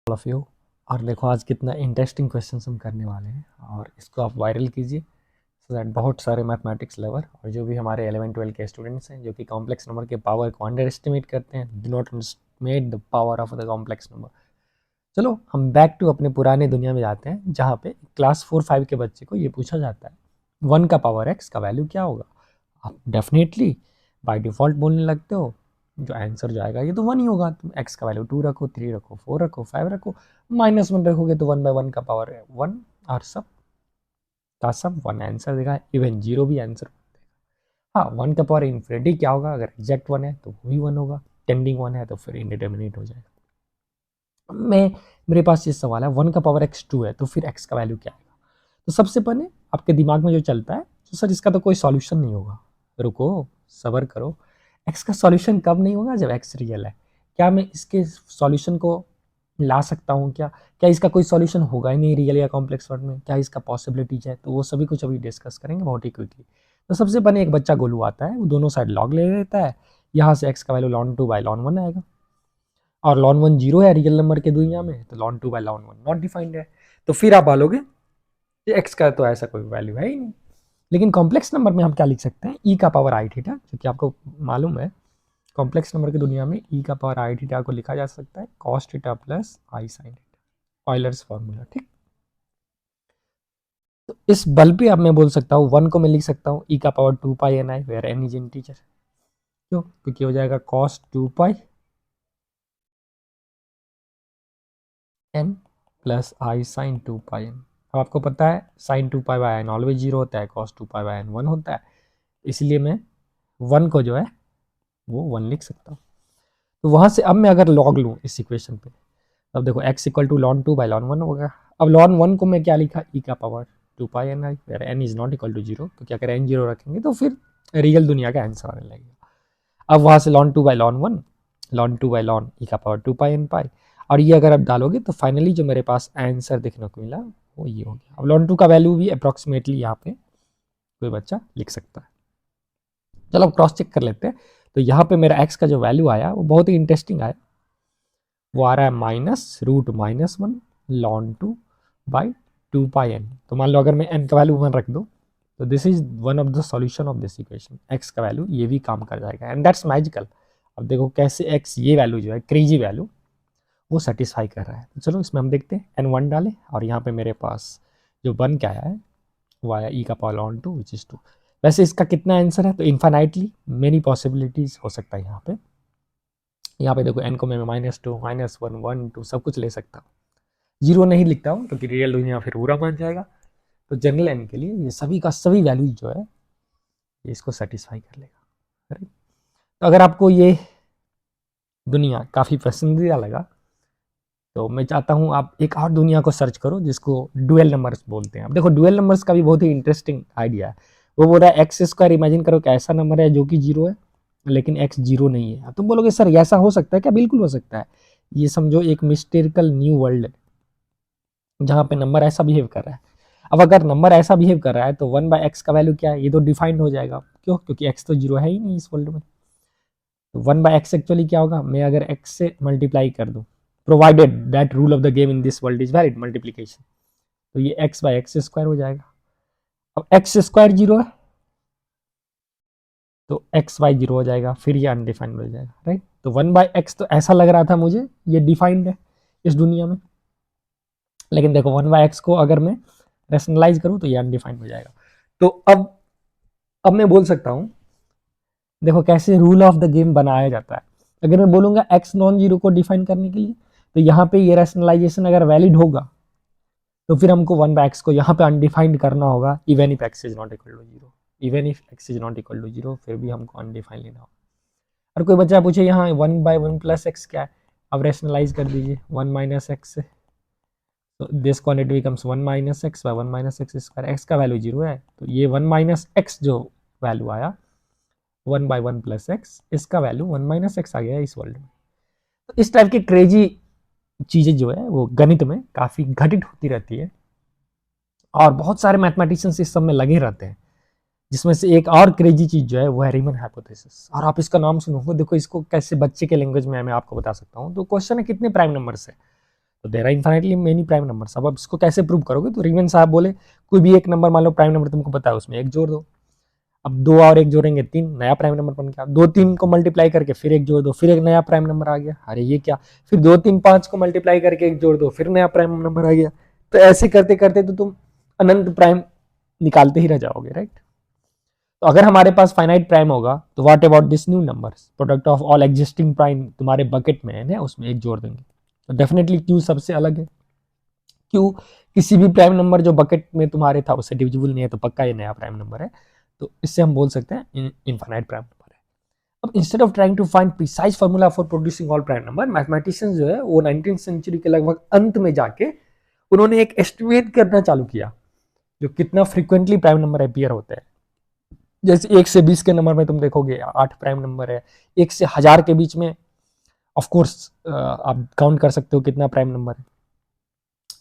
All of you. और देखो आज कितना इंटरेस्टिंग क्वेश्चन हम करने वाले हैं और इसको आप वायरल कीजिए सो दैट बहुत सारे मैथमेटिक्स लवर और जो भी हमारे 11-12 के स्टूडेंट्स हैं जो कि कॉम्प्लेक्स नंबर के पावर को अंडर एस्टिमेट करते हैं, do not underestimate the power of the complex number. चलो हम बैक टू अपने पुराने दुनिया में जाते हैं जहाँ पे क्लास 4-5 के बच्चे को ये पूछा जाता है 1 का पावर एक्स का वैल्यू क्या होगा। आप डेफिनेटली बाय डिफ़ॉल्ट बोलने लगते हो जो आंसर जो आएगा ये तो 1 ही होगा। तुम एक्स का वैल्यू 2 रखो, 3 रखो, 4 रखो, 5 रखो, -1 रखोगे तो 1/1 का पावर है 1 और सब का सब 1 आंसर देगा। इवन 0 भी आंसर देगा। हाँ, 1 का पावर इन्फिनिटी क्या होगा? अगर एग्जैक्ट 1 है तो वो भी 1 होगा, टेंडिंग 1 है तो फिर इंडिटरमिनेट हो जाएगा। मेरे पास ये सवाल है 1 का पावर एक्स 2 है तो फिर एक्स का वैल्यू क्या आएगा? तो सबसे पहले आपके दिमाग में जो चलता है तो सर इसका तो कोई सॉल्यूशन नहीं होगा। रुको, सब्र करो। एक्स का सॉल्यूशन कब नहीं होगा? जब एक्स रियल है। क्या मैं इसके सॉल्यूशन को ला सकता हूँ क्या? क्या इसका कोई सॉल्यूशन होगा ही नहीं रियल या कॉम्प्लेक्स वर्ड में? क्या इसका पॉसिबिलिटीज है? तो वो सभी कुछ अभी डिस्कस करेंगे बहुत ही क्विकली। तो सबसे पहले एक बच्चा गोलू आता है, वो दोनों साइड लॉग ले लेता है। यहाँ से एक्स का वैल्यू ln 2 बाई ln 1 आएगा और ln 1 जीरो है रियल नंबर के दुनिया में, तो ln 2 by ln 1 not defined है। तो फिर आप बोलोगे एक्स का तो ऐसा कोई वैल्यू है ही नहीं। लेकिन कॉम्प्लेक्स नंबर में हम क्या लिख सकते हैं? ई का पावर आई थीटा, क्योंकि आपको मालूम है कॉम्प्लेक्स नंबर की दुनिया में ई का पावर आई थीटा को लिखा जा सकता है cos theta plus i sine theta, Euler's formula. ठीक, तो इस बल पे अब मैं बोल सकता हूँ 1 को मैं लिख सकता हूँ ई का power 2 pi n i where n is integer. क्यों? क्योंकि हो जाएगा cos 2 pi n plus i sine 2 pi n. अब आपको पता है sine 2 pi by n always zero होता है, कॉस 2 पाई बाई एन 1 होता है, इसलिए मैं 1 को जो है वो 1 लिख सकता हूँ। तो वहाँ से अब मैं अगर लॉग लूँ इस इक्वेशन पे, अब देखो x equal to ln 2 by ln 1 होगा। अब ln 1 को मैं क्या लिखा? e का power 2 pi n i where n is not equal to zero, क्योंकि अगर n जीरो रखेंगे तो फिर रियल दुनिया का आंसर आने लगेगा। अब वहाँ से ln 2 by ln 1, ln 2 by ln e का पावर 2 पाई एन पाई, और ये अगर आप डालोगे तो फाइनली जो मेरे पास आंसर देखने को मिला वो ये हो गया। अब ln 2 का वैल्यू भी अप्रॉक्सीमेटली यहाँ पे कोई बच्चा लिख सकता है। चलो अब क्रॉस चेक कर लेते हैं। तो यहाँ पे मेरा x का जो वैल्यू आया वो बहुत ही इंटरेस्टिंग आया, वो आ रहा है -√-1 ln 2 बाई 2 पाई एन। तो मान लो अगर मैं n का वैल्यू 1 रख दूँ तो this is one of the solution of this equation. x का वैल्यू ये भी काम कर जाएगा एंड दैट्स मैजिकल। अब देखो कैसे x ये वैल्यू जो है क्रेजी वैल्यू वो सेटिस्फाई कर रहा है। तो चलो इसमें हम देखते हैं n1 डालें और यहाँ पे मेरे पास जो बन के आया है वो आया e का पावर ln 2 विच इज 2। वैसे इसका कितना आंसर है? तो इन्फाइनाइटली मेनी पॉसिबिलिटीज हो सकता है यहाँ पे देखो n को मैं -2 -1 1 2 सब कुछ ले सकता हूँ, जीरो नहीं लिखता हूँ क्योंकि रियल दुनिया फिर पूरा मान जाएगा। तो जनरल n के लिए ये सभी का सभी वैल्यू जो है ये इसको सेटिस्फाई कर लेगा। तो अगर आपको ये दुनिया काफ़ी पसंदीदा लगा तो मैं चाहता हूँ आप एक और दुनिया को सर्च करो जिसको डुअल नंबर्स बोलते हैं। अब देखो डुअल नंबर्स का भी बहुत ही इंटरेस्टिंग आइडिया है। वो बोल रहा है एक्स स्क्वायर, इमेजिन करो कि ऐसा नंबर है जो कि जीरो है लेकिन एक्स जीरो नहीं है। तुम बोलोगे सर ऐसा हो सकता है क्या? बिल्कुल हो सकता है। ये समझो एक मिस्टेरिकल न्यू वर्ल्ड जहाँ पे नंबर ऐसा बिहेव कर रहा है। अब अगर नंबर ऐसा बिहेव कर रहा है तो 1/x का वैल्यू क्या है? ये तो डिफाइंड हो जाएगा। क्यों? क्योंकि x तो जीरो है ही नहीं इस वर्ल्ड में। तो 1/x एक्चुअली क्या होगा? मैं अगर x से मल्टीप्लाई कर दूं, provided that rule of the game in this world is valid, multiplication, तो ये x/x स्क्वायर हो जाएगा। अब x स्क्वायर जीरो है तो xy जीरो हो जाएगा, फिर ये अनडिफाइंड हो जाएगा, राइट। तो 1/x तो ऐसा लग रहा था मुझे ये डिफाइंड है इस दुनिया में, लेकिन देखो 1/x को अगर मैं रेशनलाइज करूं तो ये अनडिफाइंड हो जाएगा। तो अब मैं बोल सकता हूं, देखो कैसे रूल ऑफ द गेम बनाया जाता है। अगर मैं बोलूंगा x नॉन जीरो को डिफाइन करने के लिए तो यहाँ पे ये रेशनलाइजेशन अगर वैलिड होगा तो फिर हमको 1/x को यहाँ पे अनडिफाइंड करना होगा even if x is not equal to zero. Even if x is not equal to zero फिर भी हमको अनडिफाइंड लेना होगा। और कोई बच्चा पूछे यहाँ 1/1 प्लस एक्स क्या है? अब रेशनलाइज कर दीजिए 1 माइनस एक्स से, तो this quantity becomes 1 minus x by 1 minus x square. X का वैल्यू जीरो है तो ये 1 माइनस एक्स जो वैल्यू आया 1/1 प्लस एक्स, इसका वैल्यू 1 माइनस एक्स आ गया इस वर्ल्ड में। तो इस टाइप की क्रेजी चीज़ें जो है वो गणित में काफ़ी घटित होती रहती है और बहुत सारे मैथमेटिशियंस इस सब में लगे रहते हैं। जिसमें से एक और क्रेजी चीज़ जो है वो है रीमन हाइपोथेसिस। और आप इसका नाम सुनोगे, देखो इसको कैसे बच्चे के लैंग्वेज में मैं आपको बता सकता हूँ। तो क्वेश्चन है कितने प्राइम नंबर्स है? तो there are infinitely many prime numbers. अब इसको कैसे प्रूव करोगे? तो रीमन साहब बोले कोई भी एक नंबर मान लो प्राइम नंबर तुमको पता है, उसमें एक जोड़ दो। अब 2 और 1 जोड़ेंगे 3, नया प्राइम नंबर बन गया। 2 3 को मल्टीप्लाई करके फिर 1 जोड़ दो, फिर एक नया प्राइम नंबर आ गया। अरे ये क्या? फिर 2 3 5 को मल्टीप्लाई करके 1 जोड़ दो, फिर नया प्राइम नंबर आ गया। तो ऐसे करते करते तो तुम अनंत प्राइम निकालते ही रह जाओगे, राइट? तो अगर हमारे पास फाइनाइट प्राइम होगा तो what about this new numbers? Product of all existing prime तुम्हारे बकेट में है, उसमें 1 जोड़ देंगे। तो डेफिनेटली क्यू सबसे अलग है। क्यू किसी भी प्राइम नंबर जो बकेट में तुम्हारे था उससे डिविजिबल नहीं है, तो पक्का ये नया प्राइम नंबर है। तो इससे हम बोल सकते हैं इनफाइनाइट प्राइम नंबर है। अब instead of trying to find precise formula for producing all prime number, mathematicians जो है वो 19th सेंचुरी के लगभग अंत में जाके उन्होंने एक एस्टिमेट करना चालू किया जो कितना फ्रीक्वेंटली प्राइम नंबर अपीयर होते हैं। जैसे 1 से 20 के नंबर में तुम देखोगे 8 प्राइम नंबर है, 1 से 1000 के बीच में ऑफ कोर्स आप काउंट कर सकते हो कितना प्राइम नंबर है।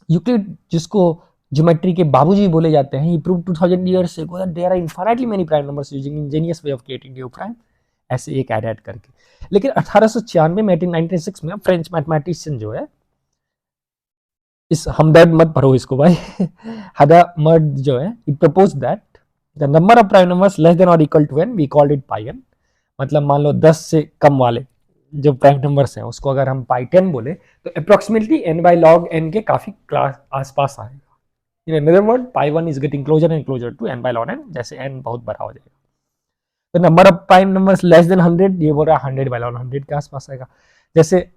यूक्लिड जिसको ज्योमेट्री के बाबूजी बोले जाते हैं, he prove 2000 years ago that there are infinitely many prime numbers using ingenious way of creating new prime, ऐसे एक ऐड करके। लेकिन 1896 में 1896 में फ्रेंच मैथमेटिशियन जो है, इस हमदर्द मत भरो इसको भाई हमदर्द जो है, he propose that the number of prime numbers less than और equal to n, we called it pi n। मतलब मान लो 10 से कम वाले जो प्राइम नंबर्स हैं उसको अगर हम पाई 10 बोले तो approximately n by log n के काफी क्लास आसपास आएगा। In another word pi 1 is getting closer and closer to n by log n, जैसे n बहुत बड़ा हो जाएगा। तो number of prime numbers less then 100, ये बोल रहा है 100 by log 100 के आसपास आएगा। जैसे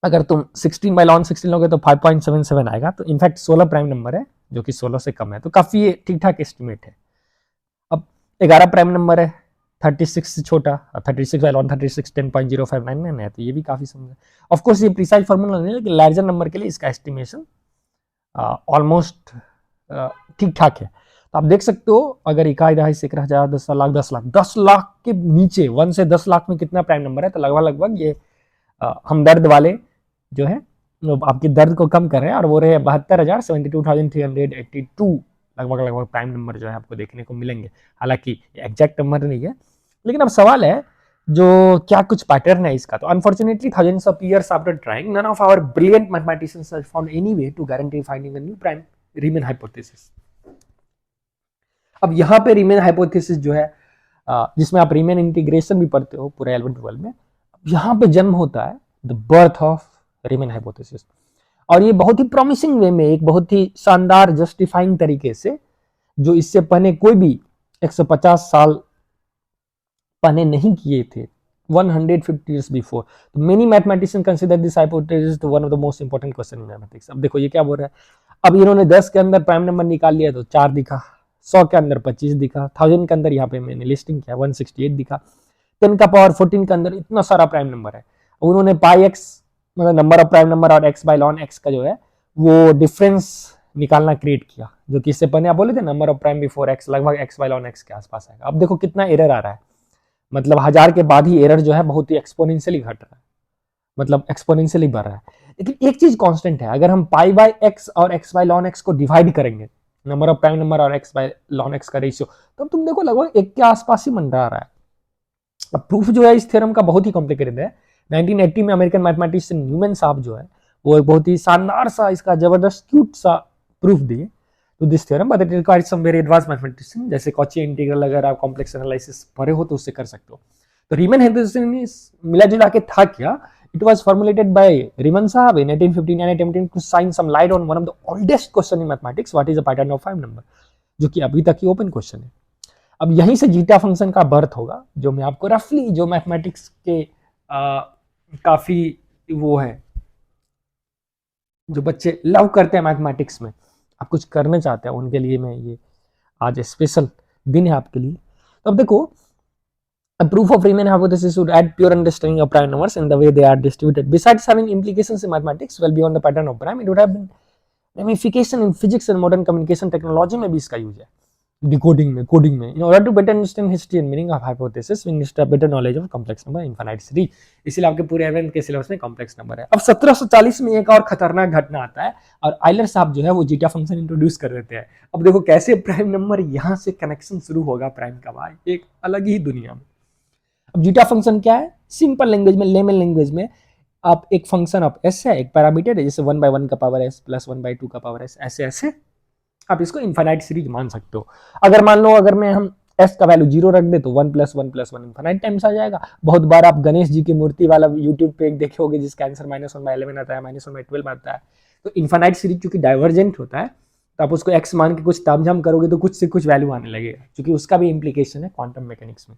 अगर तुम 16 by log 16 लोगे तो 5.77 आएगा। तो इनफैक्ट 16 प्राइम नंबर है जो कि 16 से कम है, तो काफी ठीक ठाक एस्टिमेट है। अब 11 प्राइम नंबर है 36 से छोटा, 36 by log 36 10.0599 है, तो ये भी काफी समझ। ऑफ कोर्स ये प्रिसाइज फार्मूला नहीं है, लेकिन लार्जर नंबर के लिए इसका एस्टिमेशन ऑलमोस्ट ठीक ठाक है। तो आप देख सकते हो अगर इकाई दहाई से 1000 10 लाख 10 लाख के नीचे 1 से 10 लाख में कितना प्राइम नंबर है, तो लगभग लगभग ये हमदर्द वाले जो है आपके दर्द को कम कर रहे हैं, और वो रहे 72,000 72,382 लगभग लगभग प्राइम नंबर जो है आपको देखने को मिलेंगे। हालांकि एग्जैक्ट नंबर नहीं है, लेकिन अब सवाल है जो क्या कुछ पैटर्न है इसका। तो unfortunately thousands of years after trying, none of our brilliant mathematicians has found any way to guarantee finding a new prime Riemann hypothesis. अब यहाँ पे रीमन हाइपोथेसिस जो है जिसमें आप रीमन इंटीग्रेशन भी पढ़ते हो पूरे 11th-12 में, यहाँ पे जन्म होता है द बर्थ ऑफ रीमन हाइपोथेसिस। और ये बहुत ही प्रॉमिसिंग वे में, एक बहुत ही शानदार जस्टिफाइंग तरीके से, जो इससे पहले कोई भी 150 साल पहले नहीं किए थे, 150 years before. तो many mathematicians consider this hypothesis to one of the most important question in mathematics. अब देखो ये क्या बोल रहा है। अब इन्होंने 10 के अंदर प्राइम नंबर निकाल लिया तो 4 दिखा, 100 के अंदर 25 दिखा, 1000 के अंदर यहाँ पे मैंने लिस्टिंग किया 168 दिखा, 10 का पावर 14 के अंदर इतना सारा प्राइम नंबर है। उन्होंने पाई एक्स मतलब नंबर ऑफ प्राइम नंबर और एक्स बाय लॉन एक्स का जो है वो डिफरेंस निकालना क्रिएट किया, जो कि इससे पहले आप बोले थे number of prime before x लगभग एक्स बाय लॉन एक्स के आसपास आएगा। अब देखो कितना एरर आ रहा है, मतलब 1000 के बाद ही एरर जो है बहुत ही एक्सपोनेंशियली घट रहा है, मतलब एक्सपोनेंशियली बढ़ रहा है। लेकिन एक चीज कांस्टेंट है, अगर हम पाई बाय एक्स और एक्स बाय लॉन एक्स को डिवाइड करेंगे, नंबर ऑफ प्राइम नंबर और एक्स बाय लॉन एक्स का रेशियो, तो तुम देखो लगभग 1 के आसपास ही मंडरा रहा है। अब प्रूफ जो है इस थ्योरम का बहुत ही कॉम्प्लिकेटेड है। 1980 में अमेरिकन मैथमेटिशियन न्यूमैन साहब जो है वो एक बहुत ही शानदार सा इसका जबरदस्त क्यूट सा प्रूफ दिए तो this theorem, but it requires some very advance mathematician, जैसे कॉची इंटीग्रल अगर आप कॉम्प्लेक्स एनालिसिस पढ़े हो तो उससे कर सकते हो। तो रीमन हाइपोथेसिस मिला जुला के था क्या, it was formulated by Riemann साहब in 1859 attempting to shine some light on one of the oldest question in mathematics, what is the pattern of prime number, जो कि अभी तक ही ओपन क्वेश्चन है। अब यहीं से जीटा फंक्शन का बर्थ होगा, जो मैं आपको रफली जो मैथमेटिक्स के काफी वो है, जो बच्चे लव करते हैं मैथमेटिक्स में, आप कुछ करना चाहते हैं उनके लिए मैं ये आज स्पेशल दिन है आपके लिए। तो अब देखो, a proof of Riemann hypothesis would add pure understanding of prime numbers and the way they are distributed. Besides having implications in mathematics well beyond the pattern of prime, it would have been ramification in physics and modern communication technology में भी इसका use है, decoding में, coding में। In order to better understand history and meaning of hypothesis, we need to have better knowledge of complex number, infinite series. इसीलिए आपके पूरे 11th के सिलेबस में कॉम्प्लेक्स नंबर है। अब 1740 में एक और खतरनाक घटना आता है और आइलर साहब जो है वो जीटा फंक्शन इंट्रोड्यूस कर देते हैं। अब देखो कैसे प्राइम नंबर यहाँ से कनेक्शन शुरू होगा प्राइम का भाई, एक अलग ही दुनिया में। अब जीटा फंक्शन क्या है, सिंपल लैंग्वेज में, लेमन लैंग्वेज में, आप एक फंक्शन ऑफ एस है, एक पैरामीटर है, जैसे 1/1 का पावर एस प्लस 1/2 का पावर एस, ऐसे ऐसे आप इसको इनफाइनाइट सीरीज मान सकते हो। अगर मान लो अगर मैं हम एस का वैल्यू 0 रख दे तो 1+1+1 इनफाइनाइट टाइम्स आ जाएगा। बहुत बार आप गणेश जी की मूर्ति वाला यूट्यूब पे एक देखे होगे जिसका आंसर -1/11 आता है, -1/12 आता है। तो इनफाइनाइट सीरीज चूंकि डाइवर्जेंट होता है तो आप उसको एक्स मान के कुछ तामझाम करोगे तो कुछ से कुछ वैल्यू आने लगेगा, क्योंकि उसका भी इंप्लीकेशन है क्वांटम मैकेनिक्स में,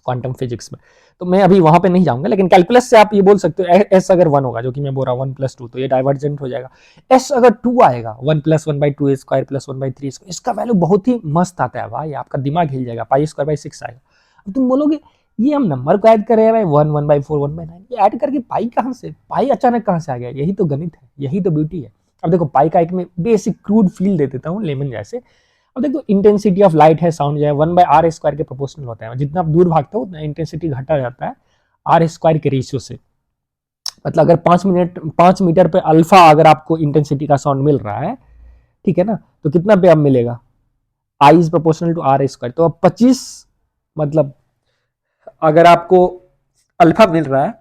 क्वांटम फिजिक्स में। तो मैं अभी वहां पे नहीं जाऊंगा, लेकिन कैलकुलस से आप ये बोल सकते हो एस अगर 1 होगा, जो कि मैं बोल रहा हूँ 1+2, तो ये डाइवर्जेंट हो जाएगा। एस अगर 2 आएगा, 1+1/2² प्लस 1/3, इसका वैल्यू बहुत ही मस्त आता है भाई, आपका दिमाग हिल जाएगा, π² 6 आएगा। अब तुम बोलोगे ये हम नंबर को ऐड कर रहे हैं भाई, 1, 1/4, 1/9, ये ऐड करके पाई कहाँ से, पाई अचानक कहाँ से आ गया? यही तो गणित है, यही तो ब्यूटी है। अब देखो पाई का एक में बेसिक क्रूड फील दे देता हूँ लेमन जैसे। अब देखो इंटेंसिटी ऑफ लाइट है, साउंड जो है 1/r² के प्रोपोर्शनल होता है, जितना आप दूर भागते हो उतना इंटेंसिटी घटा जाता है r² के रेशियो से। मतलब अगर 5 मीटर पे अल्फा अगर आपको इंटेंसिटी का साउंड मिल रहा है, ठीक है ना, तो कितना पे अब मिलेगा, I is proportional to r²। तो अब 25, मतलब अगर आपको अल्फा मिल रहा है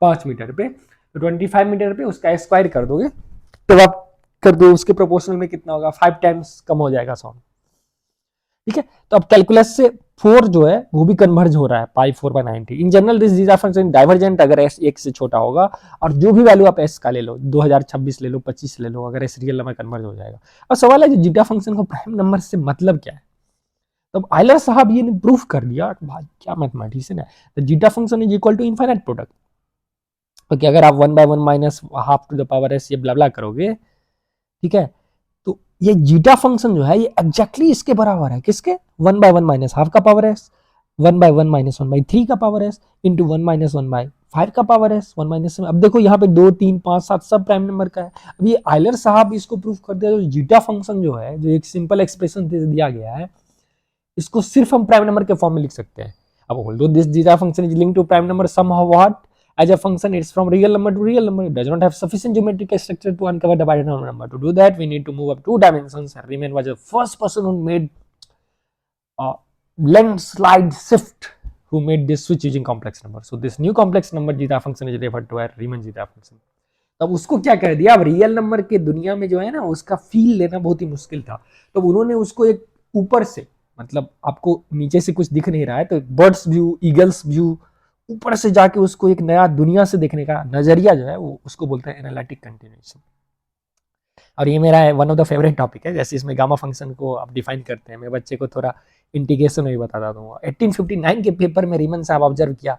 5 मीटर पे, तो 25 मीटर पे उसका स्क्वायर कर दोगे तो आप कर दो उसके प्रोपोर्शनल में कितना होगा, 5 टाइम्स कम हो जाएगा साउंड। ठीक है, तो अब कैलकुलस से 4 जो है वो भी कन्वर्ज हो रहा है π4/90। In general this zeta function divergent अगर s 1 से छोटा होगा, और जो भी वैल्यू आप s का ले लो, 2026 ले लो, 25 ले लो, अगर s रियल नंबर कन्वर्ज हो जाएगा। अब सवाल है जीटा फंक्शन को प्राइम नंबर से मतलब क्या है? तब आयलर साहब ये ने प्रूफ कर दिया, भाई क्या मैथमेटिशियन है। The zeta function is equal to infinite product. Okay, अगर आप 1/1 minus half to the power s ये ब्ला ब्ला करोगे, ठीक है, तो ये जीटा फंक्शन जो है ये एग्जैक्टली इसके बराबर है, किसके, 1/1 माइनस हाफ का पावर एस, 1/1 माइनस 1/3 का पावर एस, इंटू 1 माइनस 1/5 का पावर एस, 1 माइनस। अब देखो यहाँ पे 2, 3, 5, 7 सब प्राइम नंबर का है। अब ये आयलर साहब इसको प्रूफ कर दिया, जो जीटा फंक्शन जो है, जो एक सिंपल एक्सप्रेशन दिया गया है, इसको सिर्फ हम प्राइम नंबर के फॉर्म में लिख सकते हैं। अब although this zeta function is linked to prime number somehow what as a function, it's from real number to real number, it does not have sufficient geometric structure to uncover the binary number. To do that we need to move up 2 dimensions. Riemann was the first person who made a landslide shift, who made this switch using complex number. So this new complex number zeta function is referred to as Riemann zeta function. तब उसको क्या कर दिया, अब real number के दुनिया में जो है ना उसका फील लेना बहुत ही मुश्किल था, तो उन्होंने उसको एक ऊपर से, मतलब आपको नीचे से कुछ दिख नहीं रहा है तो बर्ड्स व्यू, ईगल्स व्यू, ऊपर से जाके उसको एक नया दुनिया से देखने का नजरिया जो है वो उसको बोलते हैं एनालिटिक कंटिन्यूएशन। और ये मेरा one of the favourite topic है, जैसे इसमें गामा फंक्शन को आप डिफाइन करते हैं, मैं बच्चे को थोड़ा इंटीग्रेशन में भी बता दूंगा। 1859 के पेपर में रीमन साहब ऑब्जर्व किया,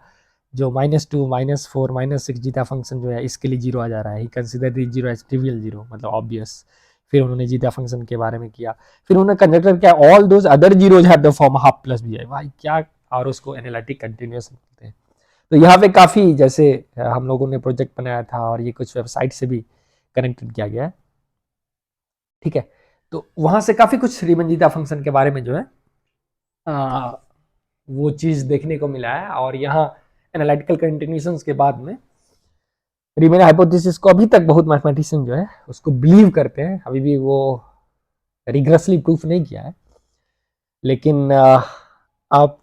जो -2, -4, -6 जीटा फंक्शन जो है इसके लिए 0 आ जा रहा है, ही कंसीडर दिस 0 एज ट्रिवियल 0, मतलब ऑब्वियस। फिर उन्होंने जीटा फंक्शन के बारे में किया, फिर उन्होंने कंसिडर किया all those other zeros have the form half plus भी है, भाई क्या, और उसको एनालिटिक कंटिन्यूएशन बोलते हैं। तो यहाँ पे काफ़ी जैसे हम लोगों ने प्रोजेक्ट बनाया था और ये कुछ वेबसाइट से भी कनेक्टेड किया गया है, ठीक है। तो वहाँ से काफ़ी कुछ रीमन जीटा फंक्शन के बारे में जो है वो चीज़ देखने को मिला है। और यहाँ एनालिटिकल कंटिन्यूएशंस के बाद में रीमन हाइपोथेसिस को अभी तक बहुत मैथमेटिशियन जो है उसको बिलीव करते हैं, अभी भी वो रिग्रेसली प्रूफ नहीं किया है, लेकिन आप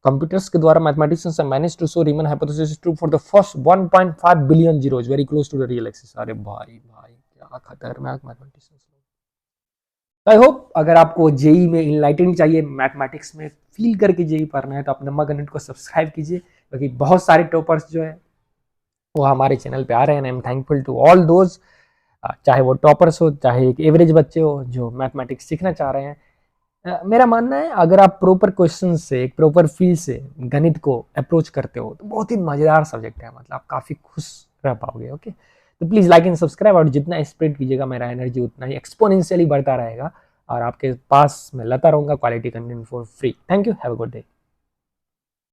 कंप्यूटर्स के द्वारा mathematicians have managed to show Riemann hypothesis true for the first 1.5 billion zeros very close to the real axis. अरे भाई भाई क्या खतरनाक मैथमेटिशियंस। आई होप अगर आपको जेई में इनलाइटनिंग चाहिए, मैथमेटिक्स में फील करके जेई पढ़ना है, तो आप नम्मा गणित को सब्सक्राइब कीजिए, क्योंकि बहुत सारे टॉपर्स जो है वो हमारे चैनल पे आ रहे हैं। I am thankful to all those, चाहे वो टॉपर्स हो चाहे एक एवरेज बच्चे हो जो मैथमेटिक्स सीखना चाह रहे हैं। मेरा मानना है अगर आप प्रॉपर क्वेश्चन से, एक प्रॉपर फील से गणित को अप्रोच करते हो तो बहुत ही मज़ेदार सब्जेक्ट है, मतलब आप काफ़ी खुश रह पाओगे। ओके, तो प्लीज़ लाइक एंड सब्सक्राइब, और जितना स्प्रेड कीजिएगा मेरा एनर्जी उतना ही एक्सपोनेंशियली बढ़ता रहेगा और आपके पास मैं लाता रहूँगा quality content for free. Thank you, have a good day.